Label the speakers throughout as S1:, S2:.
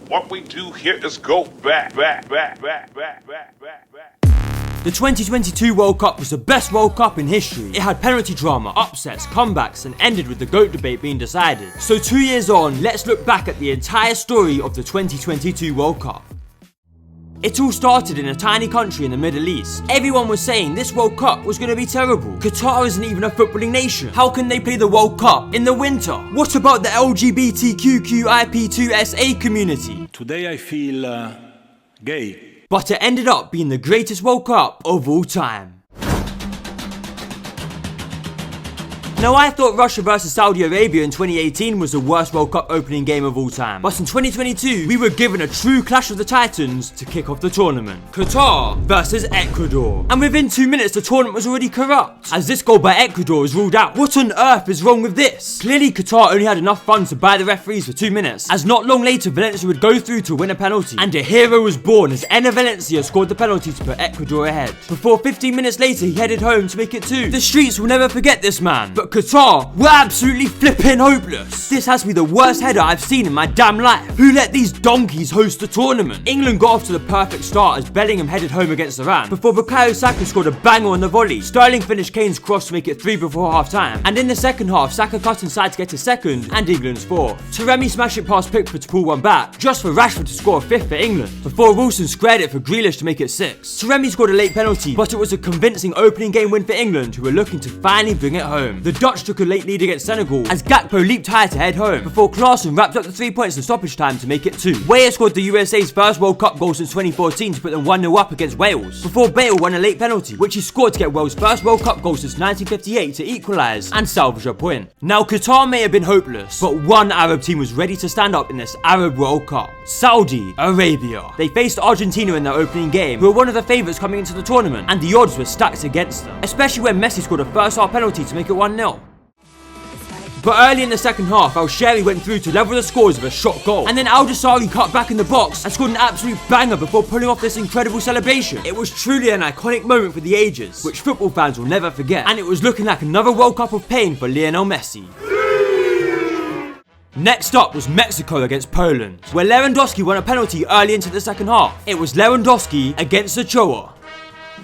S1: What we do here is go back.
S2: The 2022 World Cup was the best World Cup in history. It had penalty drama, upsets, comebacks, and ended with the GOAT debate being decided. So 2 years on, let's look back at the entire story of the 2022 World Cup. It all started in a tiny country in the Middle East. Everyone was saying this World Cup was going to be terrible. Qatar isn't even a footballing nation. How can they play the World Cup in the winter? What about the LGBTQIP2SA community?
S3: Today I feel gay.
S2: But it ended up being the greatest World Cup of all time. Now, I thought Russia vs Saudi Arabia in 2018 was the worst World Cup opening game of all time. But in 2022, we were given a true clash of the titans to kick off the tournament. Qatar vs Ecuador. And within 2 minutes, the tournament was already corrupt, as this goal by Ecuador was ruled out. What on earth is wrong with this? Clearly, Qatar only had enough funds to buy the referees for 2 minutes, as not long later, Valencia would go through to win a penalty. And a hero was born as Enner Valencia scored the penalty to put Ecuador ahead. Before 15 minutes later, he headed home to make it 2. The streets will never forget this man. But Qatar were absolutely flipping hopeless. This has to be the worst header I've seen in my damn life. Who let these donkeys host the tournament? England got off to the perfect start as Bellingham headed home against Iran, before Bukayo Saka scored a banger on the volley. Sterling finished Kane's cross to make it 3 before half time. And in the second half, Saka cut inside to get his second and England's 4th. Taremi smashed it past Pickford to pull one back, just for Rashford to score a 5th for England, before Wilson squared it for Grealish to make it 6. Taremi scored a late penalty, but it was a convincing opening game win for England, who were looking to finally bring it home. The Dutch took a late lead against Senegal as Gakpo leaped high to head home, before Klaassen wrapped up the 3 points in stoppage time to make it 2. Weah scored the USA's first World Cup goal since 2014 to put them 1-0 up against Wales, before Bale won a late penalty, which he scored to get Wales' first World Cup goal since 1958 to equalise and salvage a point. Now, Qatar may have been hopeless, but one Arab team was ready to stand up in this Arab World Cup: Saudi Arabia. They faced Argentina in their opening game, who were one of the favourites coming into the tournament, and the odds were stacked against them, especially when Messi scored a first half penalty to make it 1-0. But early in the second half, Al-Shehri went through to level the scores with a shot goal. And then Al-Dasari cut back in the box and scored an absolute banger before pulling off this incredible celebration. It was truly an iconic moment for the ages, which football fans will never forget. And it was looking like another World Cup of pain for Lionel Messi. Next up was Mexico against Poland, where Lewandowski won a penalty early into the second half. It was Lewandowski against Ochoa.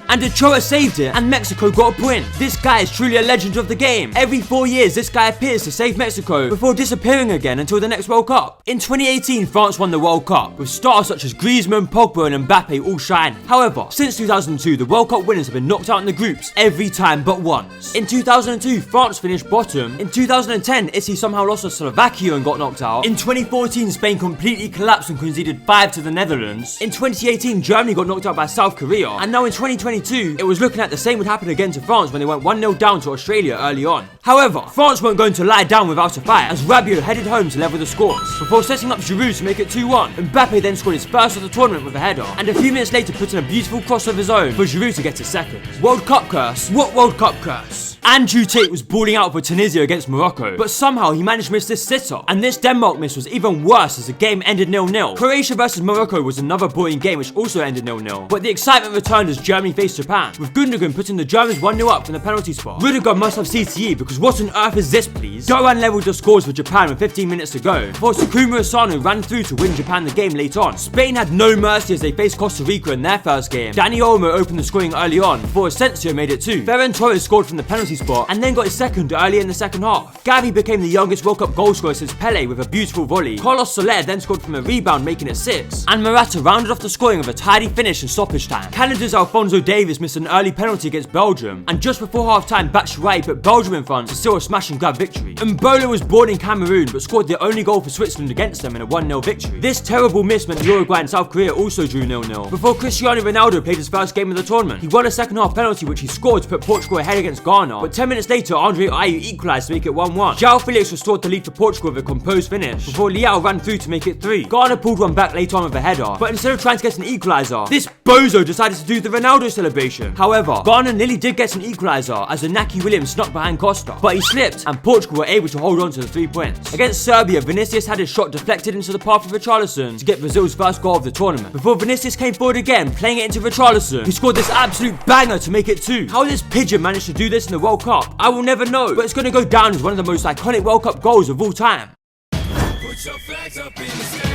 S2: And Ochoa saved it, and Mexico got a point. This guy is truly a legend of the game. Every 4 years, this guy appears to save Mexico before disappearing again until the next World Cup. In 2018, France won the World Cup, with stars such as Griezmann, Pogba, and Mbappe all shining. However, since 2002, the World Cup winners have been knocked out in the groups every time but once. In 2002, France finished bottom. In 2010, Italy somehow lost to Slovakia and got knocked out. In 2014, Spain completely collapsed and conceded 5 to the Netherlands. In 2018, Germany got knocked out by South Korea. And now in 2022, it was looking like the same would happen again to France when they went 1-0 down to Australia early on. However, France weren't going to lie down without a fight, as Rabiot headed home to level the scores, before setting up Giroud to make it 2-1. Mbappe then scored his first of the tournament with a header, and a few minutes later put in a beautiful cross of his own for Giroud to get his second. World Cup curse? What World Cup curse? Andrew Tate was balling out for Tunisia against Morocco, but somehow he managed to miss this sitter. And this Denmark miss was even worse as the game ended 0-0. Croatia vs Morocco was another boring game which also ended 0-0. But the excitement returned as Germany faced Japan, with Gundogan putting the Germans 1-0 up from the penalty spot. Rudiger must have CTE, because what on earth is this, please? Doan levelled the scores for Japan with 15 minutes to go, before Takuma Asano ran through to win Japan the game late on. Spain had no mercy as they faced Costa Rica in their first game. Dani Olmo opened the scoring early on, before Asensio made it 2. Ferran Torres scored from the penalty spot, and then got his second early in the second half. Gavi became the youngest World Cup goal scorer since Pele with a beautiful volley. Carlos Soler then scored from a rebound, making it 6. And Morata rounded off the scoring with a tidy finish in stoppage time. Canada's Alphonso Davies missed an early penalty against Belgium, and just before half-time, Batshuayi put Belgium in front to seal a smash and grab victory. Mbola was born in Cameroon, but scored the only goal for Switzerland against them in a 1-0 victory. This terrible miss meant Uruguay and South Korea also drew 0-0, before Cristiano Ronaldo played his first game of the tournament. He won a second half penalty which he scored to put Portugal ahead against Ghana, but 10 minutes later, Andre Ayew equalised to make it 1-1. João Felix restored the lead for Portugal with a composed finish, before Leao ran through to make it 3. Ghana pulled one back late on with a header, but instead of trying to get an equaliser, this bozo decided to do the Ronaldo celebration. However, Ghana nearly did get an equaliser as Inaki Williams snuck behind Costa, but he slipped and Portugal were able to hold on to the 3 points. Against Serbia, Vinicius had his shot deflected into the path of Richarlison to get Brazil's first goal of the tournament, before Vinicius came forward again, playing it into Richarlison, who scored this absolute banger to make it 2. How this pigeon managed to do this in the World Cup, I will never know, but it's going to go down as one of the most iconic World Cup goals of all time.
S4: Put your flags up in the sky.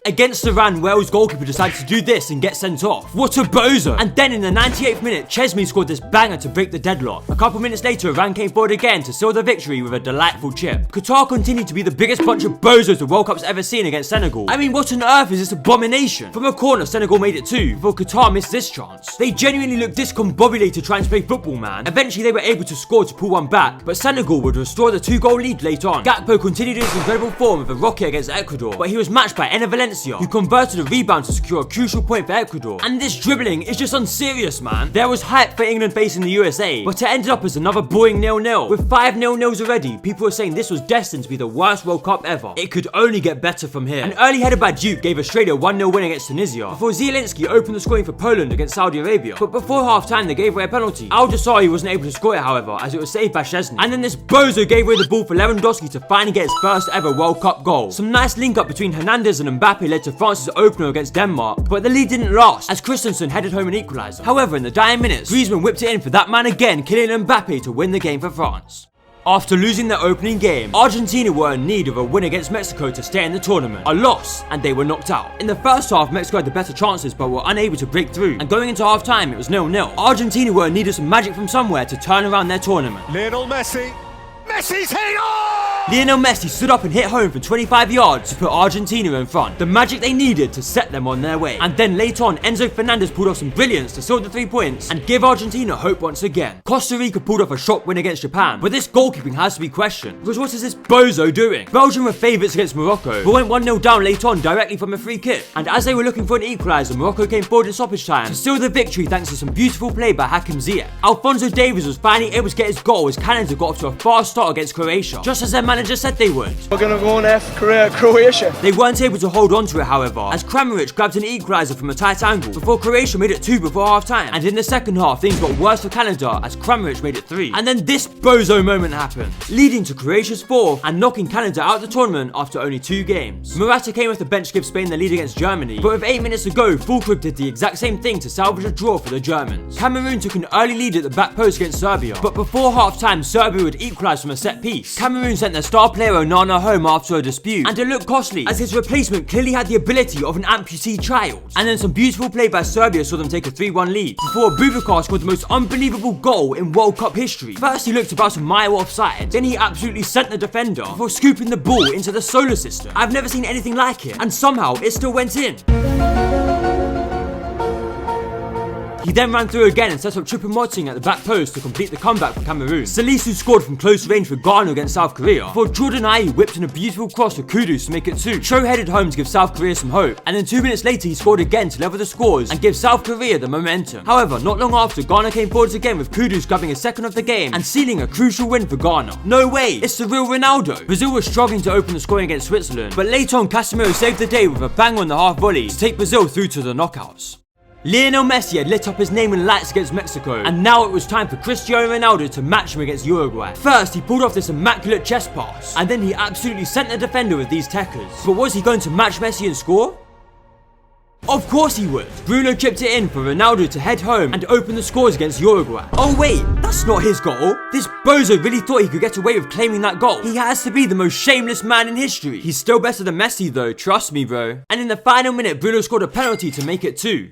S2: Against Iran, Wales goalkeeper decided to do this and get sent off. What a bozo! And then in the 98th minute, Chesney scored this banger to break the deadlock. A couple minutes later, Iran came forward again to seal the victory with a delightful chip. Qatar continued to be the biggest bunch of bozos the World Cup's ever seen against Senegal. I mean, what on earth is this abomination? From a corner, Senegal made it 2, before Qatar missed this chance. They genuinely looked discombobulated trying to play football, man. Eventually, they were able to score to pull one back, but Senegal would restore the 2-goal lead late on. Gakpo continued his incredible form with a rocket against Ecuador, but he was matched by Enner Valencia, who converted a rebound to secure a crucial point for Ecuador. And this dribbling is just unserious, man. There was hype for England facing the USA, but it ended up as another boring 0-0. With 5 0-0s already, people were saying this was destined to be the worst World Cup ever. It could only get better from here. An early header by Duke gave Australia a 1-0 win against Tunisia, before Zielinski opened the scoring for Poland against Saudi Arabia. But before half-time, they gave away a penalty. Al-Jassari wasn't able to score it, however, as it was saved by Chesney. And then this bozo gave away the ball for Lewandowski to finally get his first ever World Cup goal. Some nice link-up between Hernandez and Mbappe led to France's opener against Denmark, but the lead didn't last, as Christensen headed home an equaliser. However, in the dying minutes, Griezmann whipped it in for that man again, Kylian Mbappe, to win the game for France. After losing their opening game, Argentina were in need of a win against Mexico to stay in the tournament. A loss, and they were knocked out. In the first half, Mexico had the better chances but were unable to break through, and going into half-time, it was 0-0. Argentina were in need of some magic from somewhere to turn around their tournament.
S4: Lionel Messi. Messi's hit! Oh!
S2: Lionel Messi stood up and hit home from 25 yards to put Argentina in front. The magic they needed to set them on their way. And then later on, Enzo Fernandez pulled off some brilliance to seal the 3 points and give Argentina hope once again. Costa Rica pulled off a shock win against Japan, but this goalkeeping has to be questioned, because what is this bozo doing? Belgium were favourites against Morocco, but went 1-0 down late on directly from a free kick. And as they were looking for an equaliser, Morocco came forward in stoppage time to seal the victory thanks to some beautiful play by Hakim Ziyech. Alphonso Davies was finally able to get his goal as Canada got off to a fast start against Croatia, just as their manager said they would.
S5: We're going to go on after Croatia.
S2: They weren't able to hold on to it, however, as Kramaric grabbed an equaliser from a tight angle before Croatia made it 2 before half-time. And in the second half, things got worse for Canada as Kramaric made it 3. And then this bozo moment happened, leading to Croatia's 4th and knocking Canada out of the tournament after only 2 games. Morata came off the bench to give Spain the lead against Germany, but with 8 minutes to go, Fulkrug did the exact same thing to salvage a draw for the Germans. Cameroon took an early lead at the back post against Serbia, but before half-time, Serbia would equalise from a set piece. Cameroon sent their star player Onana home after a dispute, and it looked costly as his replacement clearly had the ability of an amputee child. And then some beautiful play by Serbia saw them take a 3-1 lead, before Bubakar scored the most unbelievable goal in World Cup history. First he looked about a mile offside, then he absolutely sent the defender before scooping the ball into the solar system. I've never seen anything like it, and somehow it still went in. He then ran through again and set up Choupo-Moting at the back post to complete the comeback for Cameroon. Salisu scored from close range for Ghana against South Korea, before Jordan Ayew whipped in a beautiful cross for Kudus to make it 2. Cho headed home to give South Korea some hope, and then 2 minutes later he scored again to level the scores and give South Korea the momentum. However, not long after, Ghana came forwards again with Kudus grabbing a second of the game and sealing a crucial win for Ghana. No way, it's the real Ronaldo. Brazil was struggling to open the scoring against Switzerland, but later on Casemiro saved the day with a bang on the half volley to take Brazil through to the knockouts. Lionel Messi had lit up his name in lights against Mexico, and now it was time for Cristiano Ronaldo to match him against Uruguay. First, he pulled off this immaculate chest pass, and then he absolutely sent the defender with these techers. But was he going to match Messi and score? Of course he would. Bruno chipped it in for Ronaldo to head home and open the scores against Uruguay. Oh wait, that's not his goal. This bozo really thought he could get away with claiming that goal. He has to be the most shameless man in history. He's still better than Messi though, trust me bro. And in the final minute, Bruno scored a penalty to make it 2.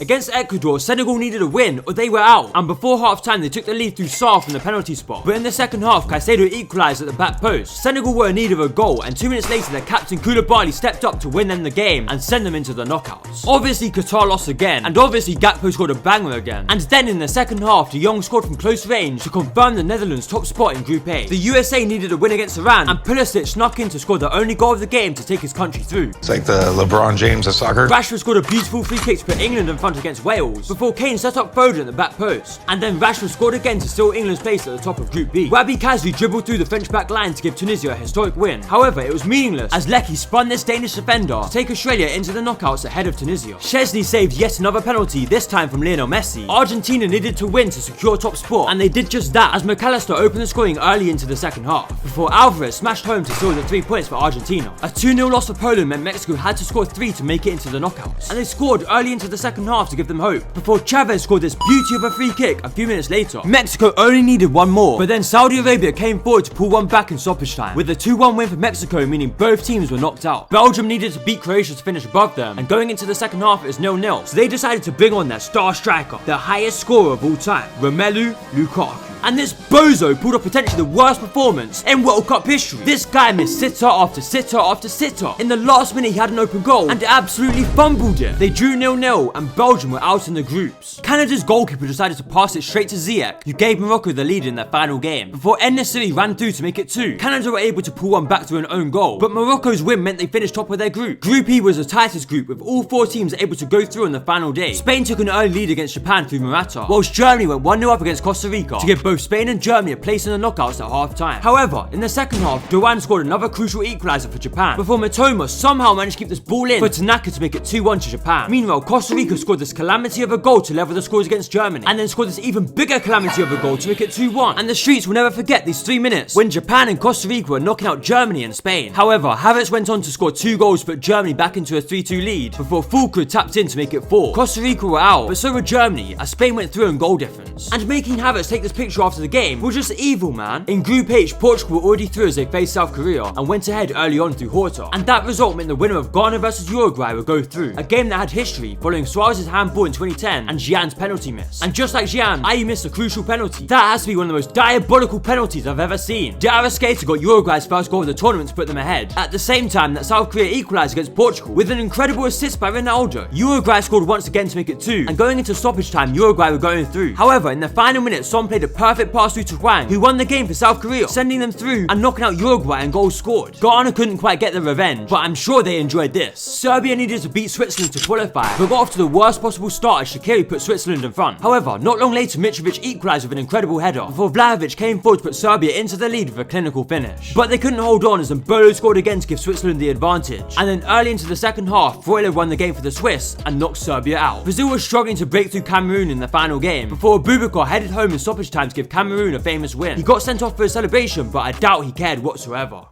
S2: Against Ecuador, Senegal needed a win or they were out, and before half-time they took the lead through Sarr from the penalty spot. But in the second half, Caicedo equalised at the back post. Senegal were in need of a goal, and 2 minutes later their captain Koulibaly stepped up to win them the game and send them into the knockouts. Obviously Qatar lost again, and obviously Gakpo scored a banger again. And then in the second half, De Jong scored from close range to confirm the Netherlands' top spot in Group A. The USA needed a win against Iran, and Pulisic snuck in to score the only goal of the game to take his country through.
S6: It's like the LeBron James of soccer.
S2: Rashford scored a beautiful free kick to put England in front against Wales, before Kane set up Foden at the back post. And then Rashford scored again to seal England's place at the top of Group B. Wabi Kazri dribbled through the French back line to give Tunisia a historic win. However, it was meaningless as Lecky spun this Danish defender to take Australia into the knockouts ahead of Tunisia. Chesney saved yet another penalty, this time from Lionel Messi. Argentina needed to win to secure top spot, and they did just that as McAllister opened the scoring early into the second half, before Alvarez smashed home to seal the 3 points for Argentina. A 2-0 loss for Poland meant Mexico had to score 3 to make it into the knockouts, and they scored early into the second half half to give them hope, before Chavez scored this beauty of a free kick a few minutes later. Mexico only needed one more, but then Saudi Arabia came forward to pull one back in stoppage time, with a 2-1 win for Mexico, meaning both teams were knocked out. Belgium needed to beat Croatia to finish above them, and going into the second half it was 0-0, so they decided to bring on their star striker, the highest scorer of all time, Romelu Lukaku. And this bozo pulled off potentially the worst performance in World Cup history. This guy missed sitter after sitter after sitter. In the last minute he had an open goal and absolutely fumbled it. They drew 0-0 and Belgium were out in the groups. Canada's goalkeeper decided to pass it straight to Ziyech, who gave Morocco the lead in their final game, before En-Nesyri ran through to make it 2. Canada were able to pull one back through an own goal, but Morocco's win meant they finished top of their group. Group E was the tightest group, with all 4 teams able to go through on the final day. Spain took an early lead against Japan through Morata, whilst Germany went 1-0 up against Costa Rica to give both Spain and Germany a place in the knockouts at half time. However, in the second half, Duran scored another crucial equaliser for Japan, before Mitoma somehow managed to keep this ball in for Tanaka to make it 2-1 to Japan. Meanwhile, Costa Rica scored this calamity of a goal to level the scores against Germany, and then scored this even bigger calamity of a goal to make it 2-1. And the streets will never forget these 3 minutes when Japan and Costa Rica were knocking out Germany and Spain. However, Havertz went on to score 2 goals to put Germany back into a 3-2 lead, before Fulkrug tapped in to make it 4. Costa Rica were out, but so were Germany, as Spain went through in goal difference. And making Havertz take this picture after the game was just evil, man. In Group H, Portugal were already through as they faced South Korea and went ahead early on through Horta, and that result meant the winner of Ghana vs Uruguay would go through, a game that had history following Suarez's handball in 2010 and Gian's penalty miss. And just like Gian, Ayew missed a crucial penalty. That has to be one of the most diabolical penalties I've ever seen. De Arrascaeta got Uruguay's first goal of the tournament to put them ahead, at the same time that South Korea equalised against Portugal with an incredible assist by Ronaldo. Uruguay scored once again to make it 2, and going into stoppage time, Uruguay were going through. However, in the final minute, Son played a perfect pass through to Hwang, who won the game for South Korea, sending them through and knocking out Uruguay and goals scored. Ghana couldn't quite get the revenge, but I'm sure they enjoyed this. Serbia needed to beat Switzerland to qualify, but got off to the worst possible start as Shaqiri put Switzerland in front. However, not long later, Mitrovic equalised with an incredible header, before Vlahovic came forward to put Serbia into the lead with a clinical finish. But they couldn't hold on as Mbolo scored again to give Switzerland the advantage. And then early into the second half, Freuler won the game for the Swiss and knocked Serbia out. Brazil was struggling to break through Cameroon in the final game, before Boubacar headed home in stoppage time to give Cameroon a famous win. He got sent off for a celebration, but I doubt he cared whatsoever.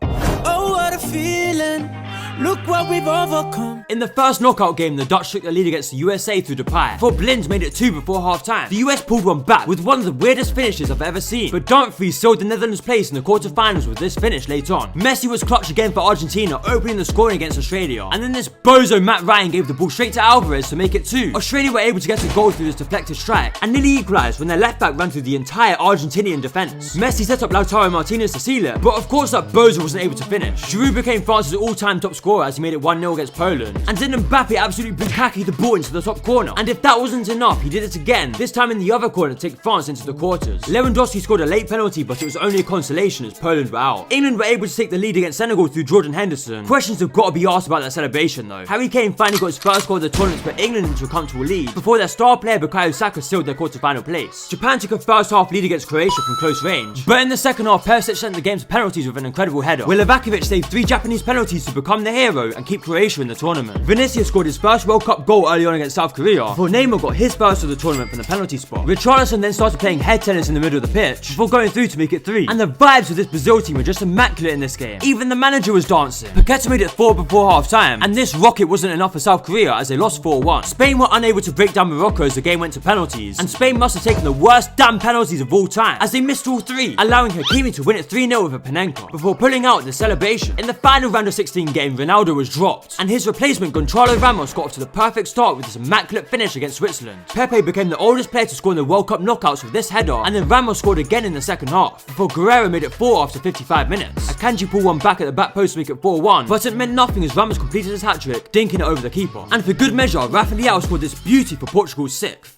S7: Oh, what a feeling. Look what we've overcome.
S2: In the first knockout game, the Dutch took the lead against the USA through Depay, before Blind made it 2 before half time. The US pulled one back with one of the weirdest finishes I've ever seen, but Dumfries sealed the Netherlands' place in the quarterfinals with this finish late on. Messi was clutch again for Argentina, opening the scoring against Australia, and then this bozo Matt Ryan gave the ball straight to Alvarez to make it 2. Australia were able to get a goal through this deflected strike, and nearly equalised when their left back ran through the entire Argentinian defence. Messi set up Lautaro Martinez to seal it, but of course that bozo wasn't able to finish. Giroud became France's all-time top scorer as he made it 1-0 against Poland, and then Mbappe absolutely bukkake the ball into the top corner. And if that wasn't enough, he did it again, this time in the other corner to take France into the quarters. Lewandowski scored a late penalty, but it was only a consolation as Poland were out. England were able to take the lead against Senegal through Jordan Henderson. Questions have got to be asked about that celebration though. Harry Kane finally got his first goal of the tournament to put England into a comfortable lead, before their star player Bukayo Saka sealed their quarter-final place. Japan took a first half lead against Croatia from close range, but in the second half, Perisic sent the game to penalties with an incredible header, where Livakovic saved 3 Japanese penalties to become the hero and keep Croatia in the tournament. Vinicius scored his first World Cup goal early on against South Korea, before Neymar got his first of the tournament from the penalty spot. Richarlison then started playing head tennis in the middle of the pitch, before going through to make it 3. And the vibes of this Brazil team were just immaculate in this game. Even the manager was dancing. Paqueta made it 4 before half time, and this rocket wasn't enough for South Korea as they lost 4-1. Spain were unable to break down Morocco as the game went to penalties, and Spain must have taken the worst damn penalties of all time, as they missed all 3, allowing Hakimi to win it 3-0 with a Panenka, before pulling out the celebration. In the final round of 16 game, Ronaldo was dropped, and his replacement Gonçalo Ramos got off to the perfect start with this immaculate finish against Switzerland. Pepe became the oldest player to score in the World Cup knockouts with this header, and then Ramos scored again in the second half, before Guerrero made it 4 after 55 minutes. Akanji pulled one back at the back post to make it 4-1, but it meant nothing as Ramos completed his hat-trick, dinking it over the keeper. And for good measure, Rafa Leão scored this beauty for Portugal's 6th.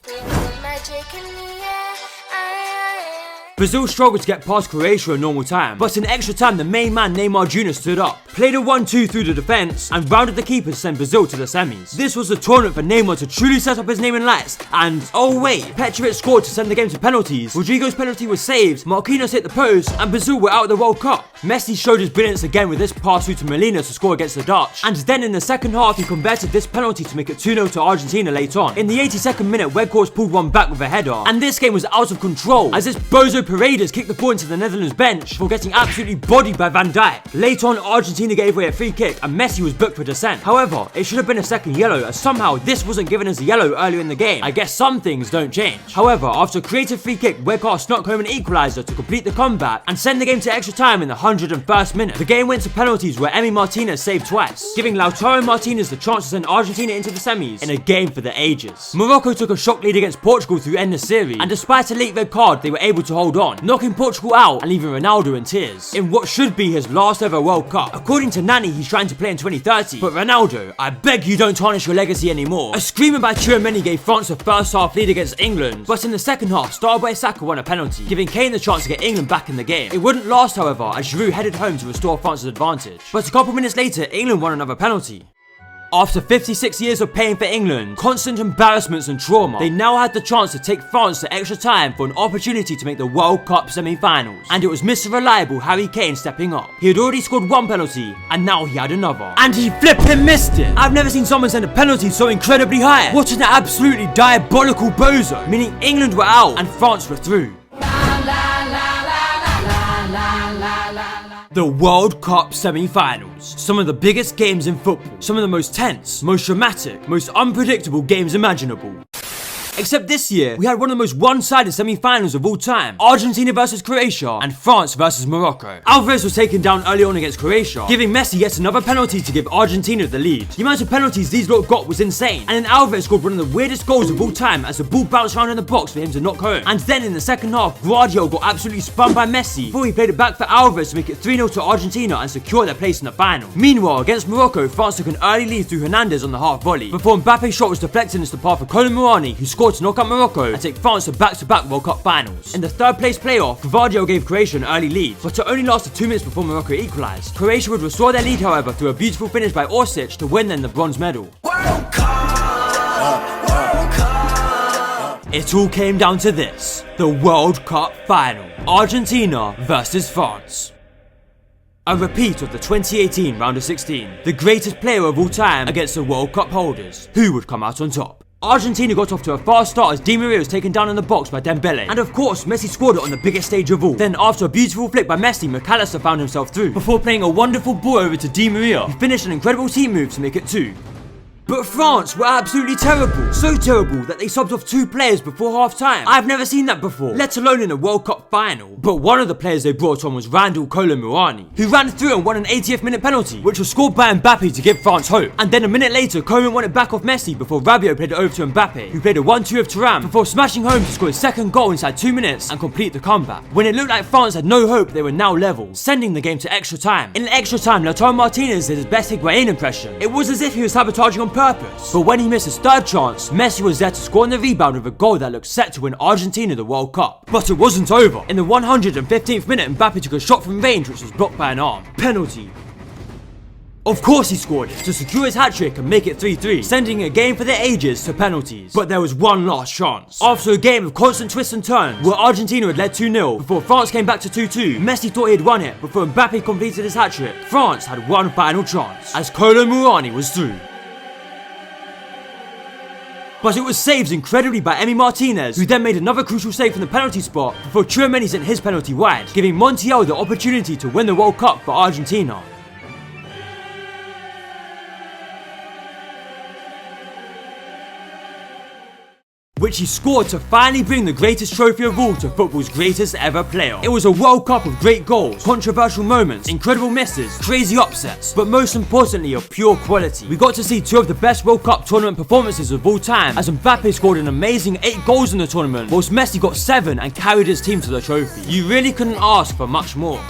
S2: Brazil struggled to get past Croatia in normal time, but in extra time the main man Neymar Jr. stood up, played a 1-2 through the defence, and rounded the keeper to send Brazil to the semis. This was the tournament for Neymar to truly set up his name in lights, and oh wait, Petrovic scored to send the game to penalties, Rodrigo's penalty was saved, Marquinhos hit the post, and Brazil were out of the World Cup. Messi showed his brilliance again with this pass through to Molina to score against the Dutch, and then in the second half he converted this penalty to make it 2-0 to Argentina late on. In the 82nd minute, Weghorst pulled one back with a header, and this game was out of control as this bozo Paredes kicked the ball into the Netherlands bench before getting absolutely bodied by Van Dijk. Later on, Argentina gave away a free kick and Messi was booked for dissent. However, it should have been a second yellow as somehow this wasn't given as a yellow earlier in the game. I guess some things don't change. However, after a creative free kick, Weghorst snuck home an equaliser to complete the comeback and send the game to extra time in the 101st minute. The game went to penalties where Emi Martinez saved twice, giving Lautaro Martinez the chance to send Argentina into the semis in a game for the ages. Morocco took a shock lead against Portugal through En-Nesyri, and despite a late red card, they were able to hold on, knocking Portugal out and leaving Ronaldo in tears in what should be his last ever World Cup. According to Nani, he's trying to play in 2030, but Ronaldo, I beg you don't tarnish your legacy anymore. A screamer by Tchouaméni gave France a first half lead against England, but in the second half, Starboy Saka won a penalty, giving Kane the chance to get England back in the game. It wouldn't last, however, as Giroud headed home to restore France's advantage, but a couple minutes later, England won another penalty. After 56 years of paying for England, constant embarrassments and trauma, they now had the chance to take France to extra time for an opportunity to make the World Cup semi-finals. And it was Mr. Reliable Harry Kane stepping up. He had already scored one penalty, and now he had another. And he flipping missed it! I've never seen someone send a penalty so incredibly high. What an absolutely diabolical bozo! Meaning England were out, and France were through. The World Cup semi-finals. Some of the biggest games in football. Some of the most tense, most dramatic, most unpredictable games imaginable. Except this year, we had one of the most one-sided semi-finals of all time. Argentina versus Croatia and France versus Morocco. Alvarez was taken down early on against Croatia, giving Messi yet another penalty to give Argentina the lead. The amount of penalties these lot got was insane, and then Alvarez scored one of the weirdest goals of all time as the ball bounced around in the box for him to knock home. And then in the second half, Guardiola got absolutely spun by Messi before he played it back for Alvarez to make it 3-0 to Argentina and secure their place in the final. Meanwhile, against Morocco, France took an early lead through Hernandez on the half volley, before Mbappe's shot was deflected into the path of Colin Mourani, who scored to knock out Morocco and take France to back-to-back World Cup finals. In the third place playoff, Guardiola gave Croatia an early lead, but it only lasted 2 minutes before Morocco equalised. Croatia would restore their lead, however, through a beautiful finish by Orsic to win then the bronze medal.
S7: World Cup, World Cup.
S2: It all came down to this: the World Cup final. Argentina versus France. A repeat of the 2018 round of 16. The greatest player of all time against the World Cup holders. Who would come out on top? Argentina got off to a fast start as Di Maria was taken down in the box by Dembele. And of course, Messi scored it on the biggest stage of all. Then after a beautiful flick by Messi, McAllister found himself through, before playing a wonderful ball over to Di Maria, who finished an incredible team move to make it 2. But France were absolutely terrible. So terrible that they subbed off 2 players before half-time. I've never seen that before, let alone in a World Cup final. But one of the players they brought on was Randall Colin Mourani, who ran through and won an 80th minute penalty, which was scored by Mbappe to give France hope. And then a minute later, Coman won it back off Messi before Rabiot played it over to Mbappe, who played a 1-2 of Thuram before smashing home to score his second goal inside 2 minutes and complete the comeback. When it looked like France had no hope, they were now level, sending the game to extra time. In extra time, Lautaro Martinez did his best Higuain impression. It was as if he was sabotaging on purpose. But when he missed his third chance, Messi was there to score on the rebound with a goal that looked set to win Argentina the World Cup. But it wasn't over. In the 115th minute, Mbappe took a shot from range which was blocked by an arm. Penalty. Of course he scored it to secure his hat-trick and make it 3-3, sending a game for the ages to penalties. But there was one last chance. After a game of constant twists and turns, where Argentina had led 2-0 before France came back to 2-2, Messi thought he had won it before Mbappe completed his hat-trick. France had one final chance, as Colin Mourani was through. But it was saved incredibly by Emi Martinez, who then made another crucial save from the penalty spot before Tchouaméni sent his penalty wide, giving Montiel the opportunity to win the World Cup for Argentina. Which he scored to finally bring the greatest trophy of all to football's greatest ever player. It was a World Cup of great goals, controversial moments, incredible misses, crazy upsets, but most importantly of pure quality. We got to see 2 of the best World Cup tournament performances of all time, as Mbappe scored an amazing 8 goals in the tournament, whilst Messi got 7 and carried his team to the trophy. You really couldn't ask for much more.